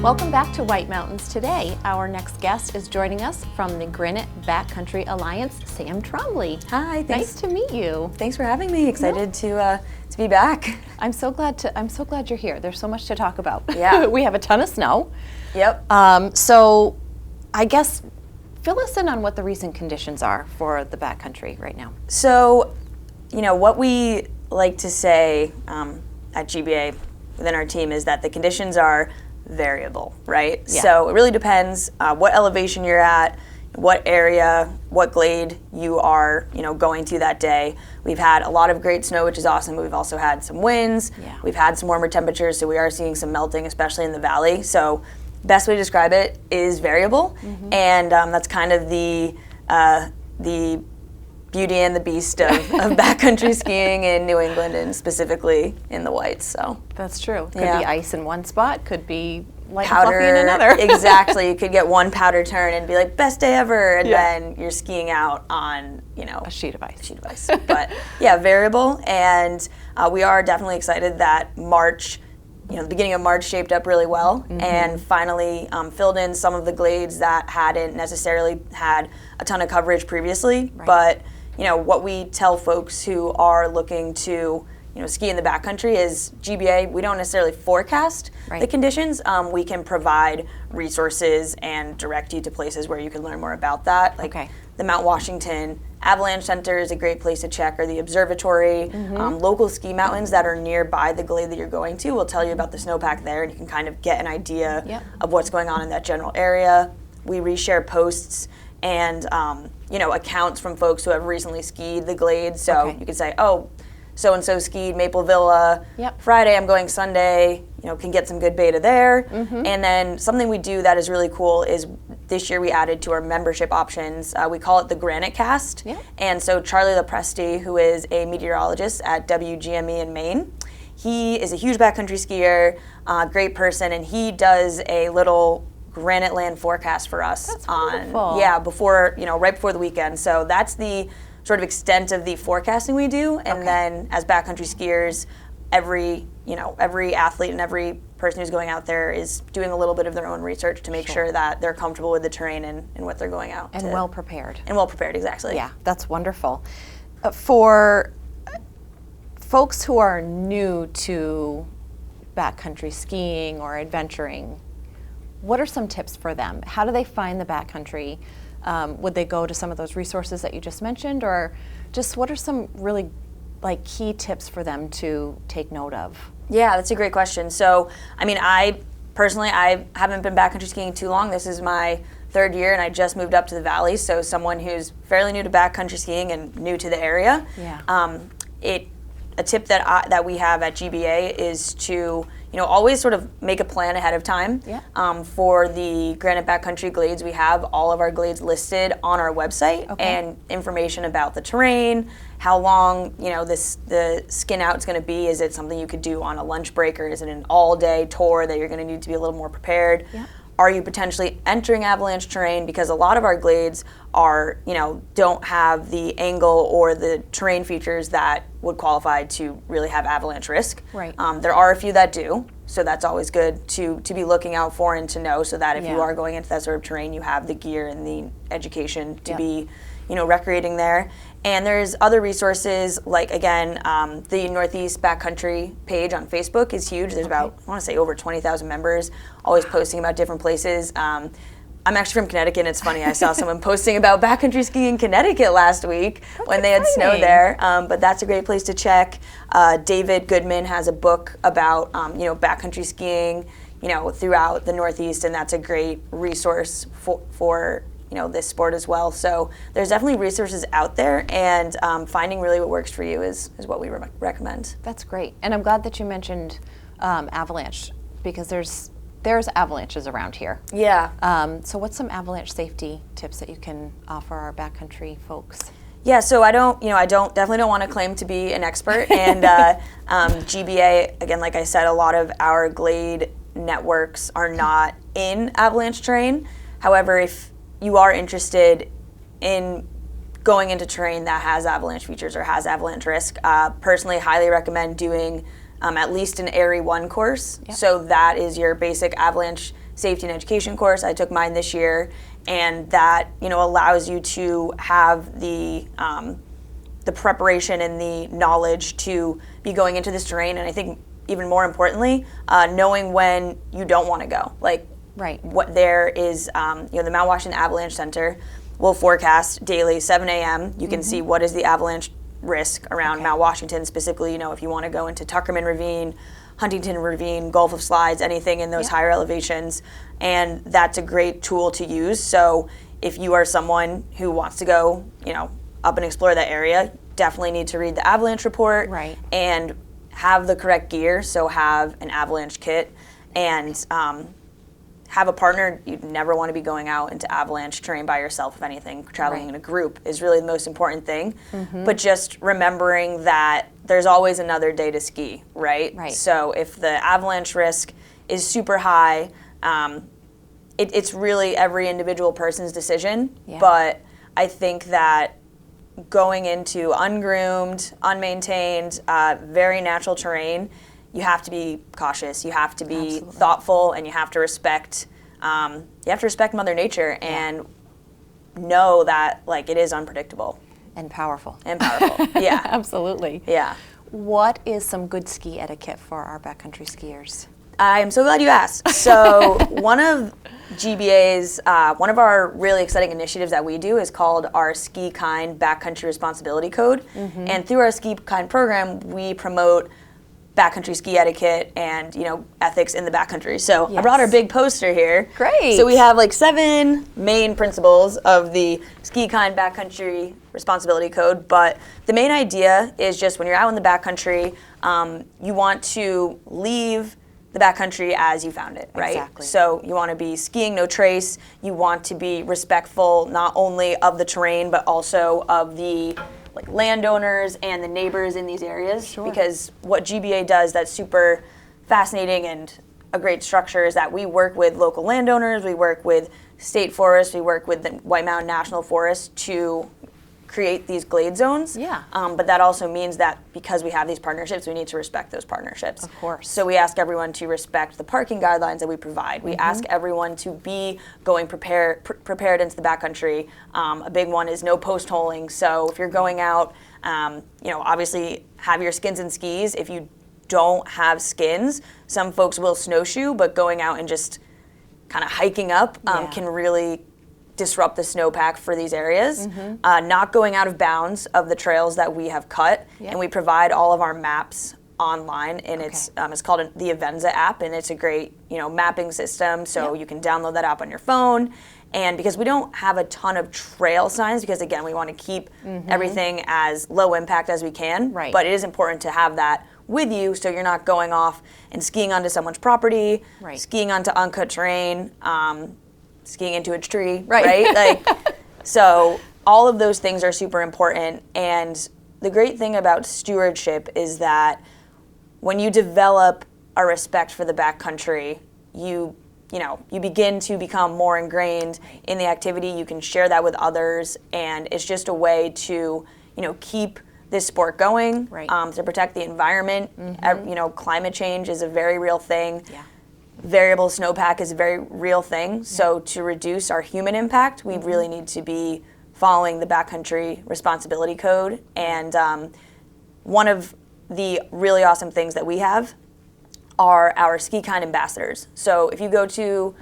Welcome back to White Mountains Today. Our next guest is joining us from the Granite Backcountry Alliance, Sam Trombley. Hi, thanks. Nice to meet you. Thanks for having me. Excited to be back. I'm so glad you're here. There's so much to talk about. Yeah. We have a ton of snow. Yep. So I guess fill us in on what the recent conditions are for the backcountry right now. So, what we like to say at GBA within our team is that the conditions are variable, right? Yeah. So it really depends what elevation you're at, what area, what glade you are, going to that day. We've had a lot of great snow, which is awesome, but we've also had some winds. Yeah. We've had some warmer temperatures, so we are seeing some melting, especially in the valley. So best way to describe it is variable, and that's kind of the beauty and the beast of backcountry skiing in New England and specifically in the Whites. So That's true. Could Yeah. be ice in one spot, could be light powder and fluffy in another. Exactly. You could get one powder turn and be like, best day ever, and Yeah. then you're skiing out on, A sheet of ice. But yeah, variable, and we are definitely excited that March, the beginning of March shaped up really well, and finally filled in some of the glades that hadn't necessarily had a ton of coverage previously. Right. But what we tell folks who are looking to ski in the backcountry is GBA, we don't necessarily forecast Right. the conditions. We can provide resources and direct you to places where you can learn more about that. Like Okay. the Mount Washington Avalanche Center is a great place to check, or the observatory. Local ski mountains that are nearby the glade that you're going to will tell you about the snowpack there, and you can kind of get an idea Yep. of what's going on in that general area. We reshare posts and accounts from folks who have recently skied the glade. So Okay. you could say, oh, so-and-so skied Maple Villa. Yep. Friday I'm going Sunday, can get some good beta there. And then something we do that is really cool is this year we added to our membership options, we call it the Granite Cast. Yeah. And so Charlie LaPresti, who is a meteorologist at WGME in Maine, he is a huge backcountry skier, great person, and he does a little Granite Land forecast for us. That's wonderful. Right before the weekend. So that's the sort of extent of the forecasting we do, and Okay. then as backcountry skiers, every athlete and every person who's going out there is doing a little bit of their own research to make sure that they're comfortable with the terrain and what they're going out And to. well prepared. And well prepared, exactly. Yeah, that's wonderful. For folks who are new to backcountry skiing or adventuring, what are some tips for them? How do they find the backcountry? Would they go to some of those resources that you just mentioned, or just what are some really key tips for them to take note of? Yeah, that's a great question. So, I personally haven't been backcountry skiing too long. This is my third year, and I just moved up to the valley. So, someone who's fairly new to backcountry skiing and new to the area. Yeah. A tip that we have at GBA is to always sort of make a plan ahead of time. Yeah. For the Granite Backcountry Glades, we have all of our glades listed on our website, Okay. and information about the terrain, how long the skin out is going to be. Is it something you could do on a lunch break, or is it an all-day tour that you're going to need to be a little more prepared? Yeah. Are you potentially entering avalanche terrain? Because a lot of our glades don't have the angle or the terrain features that would qualify to really have avalanche risk. Right. There are a few that do, so that's always good to be looking out for and to know, so that if Yeah. you are going into that sort of terrain, you have the gear and the education to Yep. be recreating there. And there's other resources, like, again, the Northeast Backcountry page on Facebook is huge. There's about, I want to say, over 20,000 members, always posting about different places. I'm actually from Connecticut, and it's funny, I saw someone posting about backcountry skiing in Connecticut last week when they had snow exciting. there. But that's a great place to check. David Goodman has a book about, backcountry skiing, throughout the Northeast, and that's a great resource for this sport as well. So there's definitely resources out there, and finding really what works for you is what we recommend. That's great. And I'm glad that you mentioned avalanche, because there's avalanches around here. Yeah. So what's some avalanche safety tips that you can offer our backcountry folks? Yeah, so I definitely don't want to claim to be an expert. And GBA, again, like I said, a lot of our glade networks are not in avalanche terrain. However, if you are interested in going into terrain that has avalanche features or has avalanche risk, personally highly recommend doing at least an ARI 1 course. Yep. So that is your basic avalanche safety and education course. I took mine this year, and that, you know, allows you to have the preparation and the knowledge to be going into this terrain. And I think even more importantly, knowing when you don't want to go. Like, right. What there is, you know, the Mount Washington Avalanche Center will forecast daily, 7 a.m. You can see what is the avalanche risk around Mount Washington, specifically, you know, if you want to go into Tuckerman Ravine, Huntington Ravine, Gulf of Slides, anything in those higher elevations. And that's a great tool to use. So if you are someone who wants to go, you know, up and explore that area, definitely need to read the avalanche report and have the correct gear. So have an avalanche kit and have a partner. You'd never want to be going out into avalanche terrain by yourself. If anything, traveling in a group is really the most important thing. But just remembering that there's always another day to ski, right? So if the avalanche risk is super high, it's really every individual person's decision. But I think that going into ungroomed, unmaintained, very natural terrain, you have to be cautious, you have to be thoughtful, and you have to respect Mother Nature and know that, like, it is unpredictable. And powerful. Yeah. Absolutely. Yeah. What is some good ski etiquette for our backcountry skiers? I'm so glad you asked. So one of GBA's, one of our really exciting initiatives that we do is called our Ski Kind Backcountry Responsibility Code. And through our Ski Kind program, we promote backcountry ski etiquette and, you know, ethics in the backcountry. So I brought our big poster here. Great. So we have like 7 main principles of the Ski Kind Backcountry Responsibility Code, but the main idea is just when you're out in the backcountry, you want to leave the backcountry as you found it, right? Exactly. So you want to be skiing no trace. You want to be respectful not only of the terrain but also of the landowners and the neighbors in these areas. Because what GBA does that's super fascinating and a great structure is that we work with local landowners, we work with state forests, we work with the White Mountain National Forest to create these glade zones. But that also means that because we have these partnerships, we need to respect those partnerships. Of course. So we ask everyone to respect the parking guidelines that we provide. We ask everyone to be going prepared into the backcountry. A big one is no post holing. So if you're going out, you know, obviously have your skins and skis. If you don't have skins, some folks will snowshoe, but going out and just kind of hiking up can really disrupt the snowpack for these areas. Not going out of bounds of the trails that we have cut, and we provide all of our maps online, and it's called the Avenza app, and it's a great, you know, mapping system. So you can download that app on your phone. And because we don't have a ton of trail signs, because again, we want to keep everything as low impact as we can. But it is important to have that with you, so you're not going off and skiing onto someone's property, skiing onto uncut terrain, skiing into a tree, right? Like, so all of those things are super important. And the great thing about stewardship is that when you develop a respect for the backcountry, you begin to become more ingrained in the activity. You can share that with others, and it's just a way to, you know, keep this sport going, to protect the environment. You know, climate change is a very real thing. Variable snowpack is a very real thing. So to reduce our human impact, we really need to be following the Backcountry Responsibility Code. And one of the really awesome things that we have are our Ski Kind ambassadors. So if you go to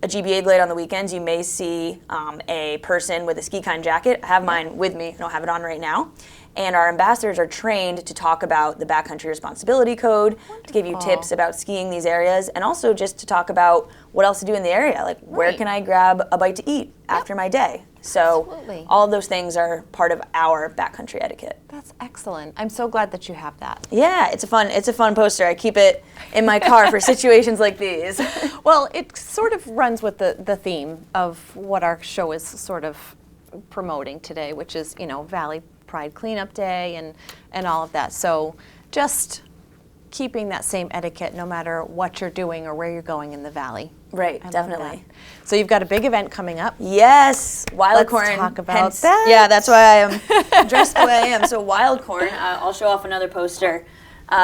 a GBA glade on the weekends, you may see a person with a Ski Kind jacket. I have mine with me. I don't have it on right now. And our ambassadors are trained to talk about the Backcountry Responsibility Code, to give you tips about skiing these areas, and also just to talk about what else to do in the area, like where can I grab a bite to eat after my day. So all of those things are part of our backcountry etiquette. That's excellent. I'm so glad that you have that. Yeah, it's a fun poster. I keep it in my car for situations like these. Well, it sort of runs with the theme of what our show is sort of promoting today, which is, you know, Valley Pride Cleanup Day and all of that. So just keeping that same etiquette no matter what you're doing or where you're going in the valley. Right, definitely. So you've got a big event coming up. Yes, Wild Corn. Let's talk about that. Yeah, that's why I am dressed the way I am. So Wild Corn, I'll show off another poster.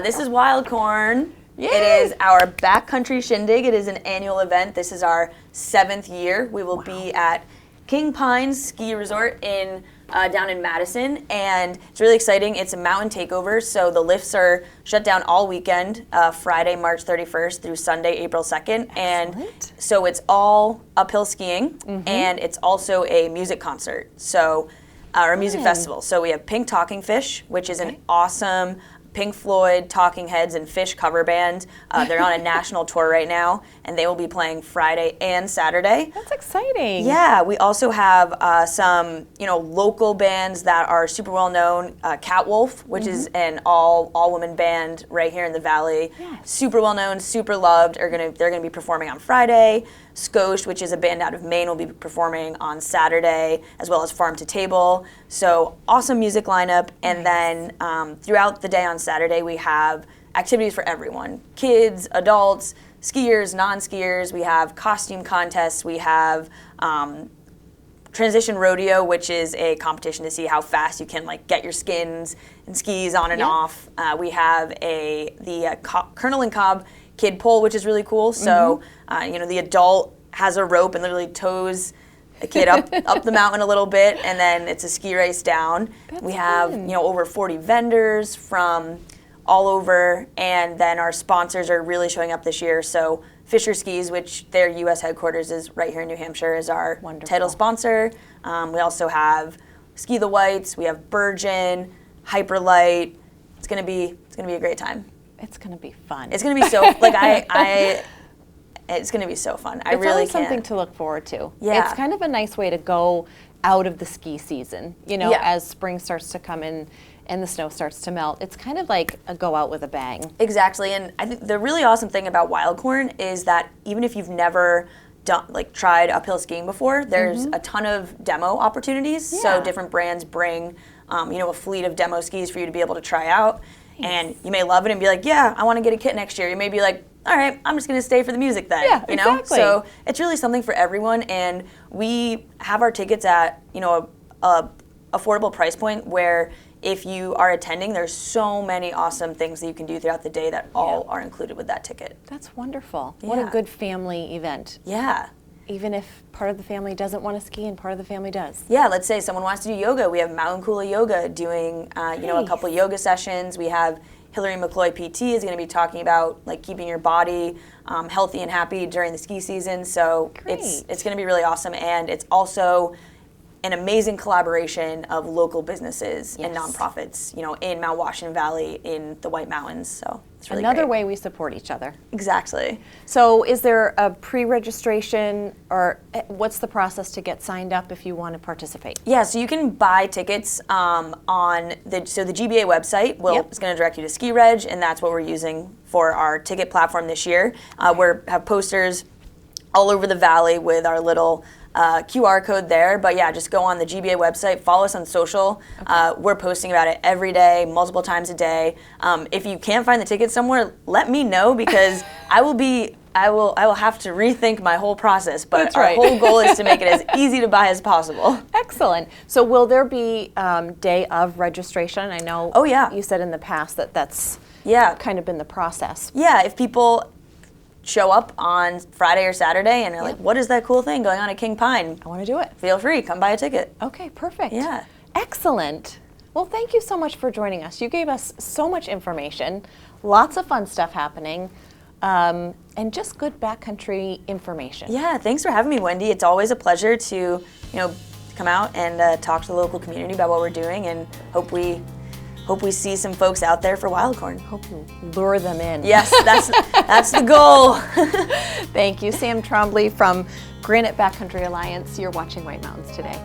This is Wild Corn Yay! It is our Backcountry Shindig. It is an annual event. This is our 7th year. We will be at King Pines Ski Resort down in Madison, and it's really exciting. It's a mountain takeover, so the lifts are shut down all weekend, Friday, March 31st through Sunday, April 2nd. Excellent. And so it's all uphill skiing, and it's also a music concert, so or a music festival. So we have Pink Talking Fish, which is an awesome Pink Floyd, Talking Heads, and Fish cover band. They're on a national tour right now, and they will be playing Friday and Saturday. That's exciting. Yeah, we also have some, local bands that are super well known. Catwolf, which is an all-woman band right here in the Valley. Yes. Super well known, super loved. They're gonna be performing on Friday. Skosh, which is a band out of Maine, will be performing on Saturday, as well as Farm to Table. So awesome music lineup. And then throughout the day on Saturday, we have activities for everyone: kids, adults, skiers, non-skiers. We have costume contests. We have transition rodeo, which is a competition to see how fast you can get your skins and skis on and off. We have the Colonel and Cobb kid pole, which is really cool. So the adult has a rope and literally tows a kid up the mountain a little bit, and then it's a ski race down. We have over 40 vendors from all over, and then our sponsors are really showing up this year. So Fisher Skis, which their U.S. headquarters is right here in New Hampshire, is our title sponsor. We also have Ski the Whites. We have Bergen, Hyperlight. It's gonna be a great time. It's going to be fun. It's going to be so it's going to be so fun. I It's really always can't. something to look forward to. Yeah. It's kind of a nice way to go out of the ski season, as spring starts to come in and the snow starts to melt. It's kind of like a go out with a bang. Exactly, and I think the really awesome thing about Wildcorn is that even if you've never tried uphill skiing before, there's a ton of demo opportunities. Yeah. So different brands bring, a fleet of demo skis for you to be able to try out. Nice. And you may love it and be like, yeah, I want to get a kit next year. You may be like, all right, I'm just going to stay for the music then. Yeah, exactly. So it's really something for everyone, and we have our tickets at a affordable price point where if you are attending, there's so many awesome things that you can do throughout the day that all are included with that ticket. That's wonderful. What a Yeah. good family event. Yeah. Even if part of the family doesn't want to ski and part of the family does. Yeah, let's say someone wants to do yoga. We have Mountain Kula Yoga doing, a couple yoga sessions. We have Hillary McCloy PT is going to be talking about keeping your body healthy and happy during the ski season. So it's going to be really awesome, and it's also an amazing collaboration of local businesses and nonprofits, in Mount Washington Valley, in the White Mountains. So it's really Another great. way we support each other. Exactly. So is there a pre-registration, or what's the process to get signed up if you want to participate? Yeah, so you can buy tickets on the GBA website. It's going to direct you to Ski Reg, and that's what we're using for our ticket platform this year. We have posters all over the valley with our little QR code there. But yeah, just go on the GBA website, follow us on social. We're posting about it every day, multiple times a day. If you can't find the ticket somewhere, let me know, because I will have to rethink my whole process. But That's right. Our whole goal is to make it as easy to buy as possible. Excellent. So will there be day of registration? I know you said in the past that's kind of been the process. Yeah, if people show up on Friday or Saturday and they're like, what is that cool thing going on at King Pine? I want to do it. Feel free, come buy a ticket. Okay, perfect. Yeah. Excellent. Well, thank you so much for joining us. You gave us so much information, lots of fun stuff happening, and just good backcountry information. Yeah, thanks for having me, Wendy. It's always a pleasure to, come out and talk to the local community about what we're doing, and hope we see some folks out there for Wildcorn. Hope you lure them in. Yes, that's the goal. Thank you, Sam Trombley from Granite Backcountry Alliance. You're watching White Mountains Today.